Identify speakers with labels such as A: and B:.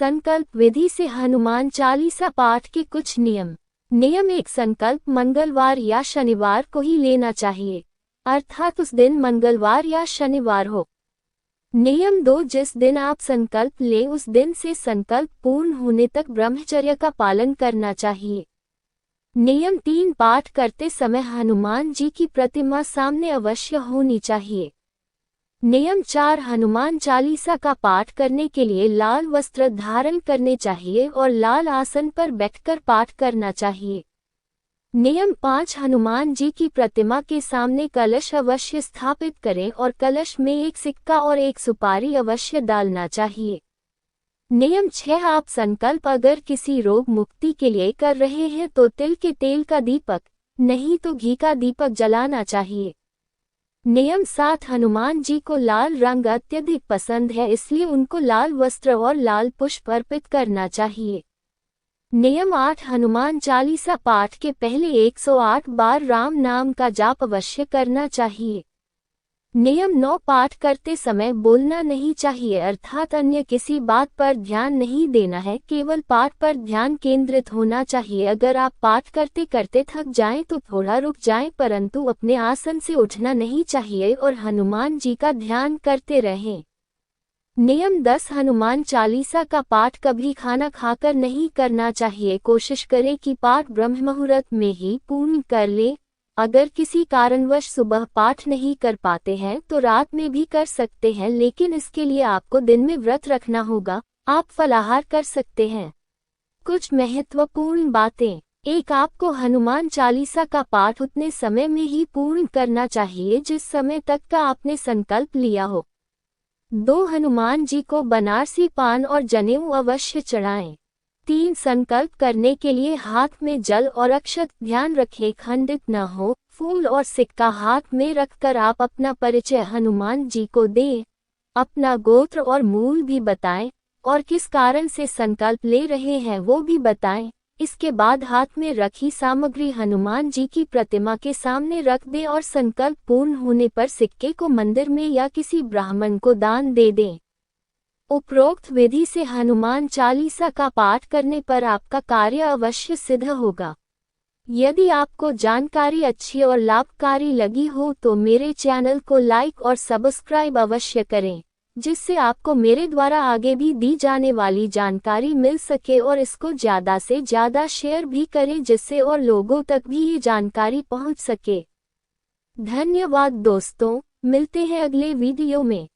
A: संकल्प विधि से हनुमान चालीसा पाठ के कुछ नियम। नियम 1, संकल्प मंगलवार या शनिवार को ही लेना चाहिए, अर्थात उस दिन मंगलवार या शनिवार हो। नियम 2, जिस दिन आप संकल्प लें उस दिन से संकल्प पूर्ण होने तक ब्रह्मचर्य का पालन करना चाहिए। नियम 3, पाठ करते समय हनुमान जी की प्रतिमा सामने अवश्य होनी चाहिए। नियम 4, हनुमान चालीसा का पाठ करने के लिए लाल वस्त्र धारण करने चाहिए और लाल आसन पर बैठकर पाठ करना चाहिए। नियम 5, हनुमान जी की प्रतिमा के सामने कलश अवश्य स्थापित करें और कलश में एक सिक्का और एक सुपारी अवश्य डालना चाहिए। नियम 6, आप संकल्प अगर किसी रोग मुक्ति के लिए कर रहे हैं तो तिल के तेल का दीपक, नहीं तो घी का दीपक जलाना चाहिए। नियम 7, हनुमान जी को लाल रंग अत्यधिक पसंद है, इसलिए उनको लाल वस्त्र और लाल पुष्प अर्पित करना चाहिए। नियम 8, हनुमान चालीसा पाठ के पहले 108 बार राम नाम का जाप अवश्य करना चाहिए। नियम 9, पाठ करते समय बोलना नहीं चाहिए, अर्थात अन्य किसी बात पर ध्यान नहीं देना है, केवल पाठ पर ध्यान केंद्रित होना चाहिए। अगर आप पाठ करते करते थक जाएं तो थोड़ा रुक जाएं, परंतु अपने आसन से उठना नहीं चाहिए और हनुमान जी का ध्यान करते रहें। नियम 10, हनुमान चालीसा का पाठ कभी खाना खाकर नहीं करना चाहिए। कोशिश करें कि पाठ ब्रह्म मुहूर्त में ही पूर्ण कर लें। अगर किसी कारणवश सुबह पाठ नहीं कर पाते हैं तो रात में भी कर सकते हैं, लेकिन इसके लिए आपको दिन में व्रत रखना होगा। आप फलाहार कर सकते हैं। कुछ महत्वपूर्ण बातें। 1, आपको हनुमान चालीसा का पाठ उतने समय में ही पूर्ण करना चाहिए जिस समय तक का आपने संकल्प लिया हो। 2, हनुमान जी को बनारसी पान और जनेऊ अवश्य चढ़ाएं। 3, संकल्प करने के लिए हाथ में जल और अक्षत ध्यान रखें खंडित न हो। फूल और सिक्का हाथ में रखकर आप अपना परिचय हनुमान जी को दें। अपना गोत्र और मूल भी बताएं और किस कारण से संकल्प ले रहे हैं वो भी बताएं। इसके बाद हाथ में रखी सामग्री हनुमान जी की प्रतिमा के सामने रख दें और संकल्प पूर्ण होने पर सिक्के को मंदिर में या किसी ब्राह्मण को दान दे दें। उपरोक्त विधि से हनुमान चालीसा का पाठ करने पर आपका कार्य अवश्य सिद्ध होगा। यदि आपको जानकारी अच्छी और लाभकारी लगी हो तो मेरे चैनल को लाइक और सब्सक्राइब अवश्य करें, जिससे आपको मेरे द्वारा आगे भी दी जाने वाली जानकारी मिल सके, और इसको ज़्यादा से ज़्यादा शेयर भी करें जिससे और लोगों तक भी ये जानकारी पहुंच सके। धन्यवाद दोस्तों, मिलते हैं अगले वीडियो में।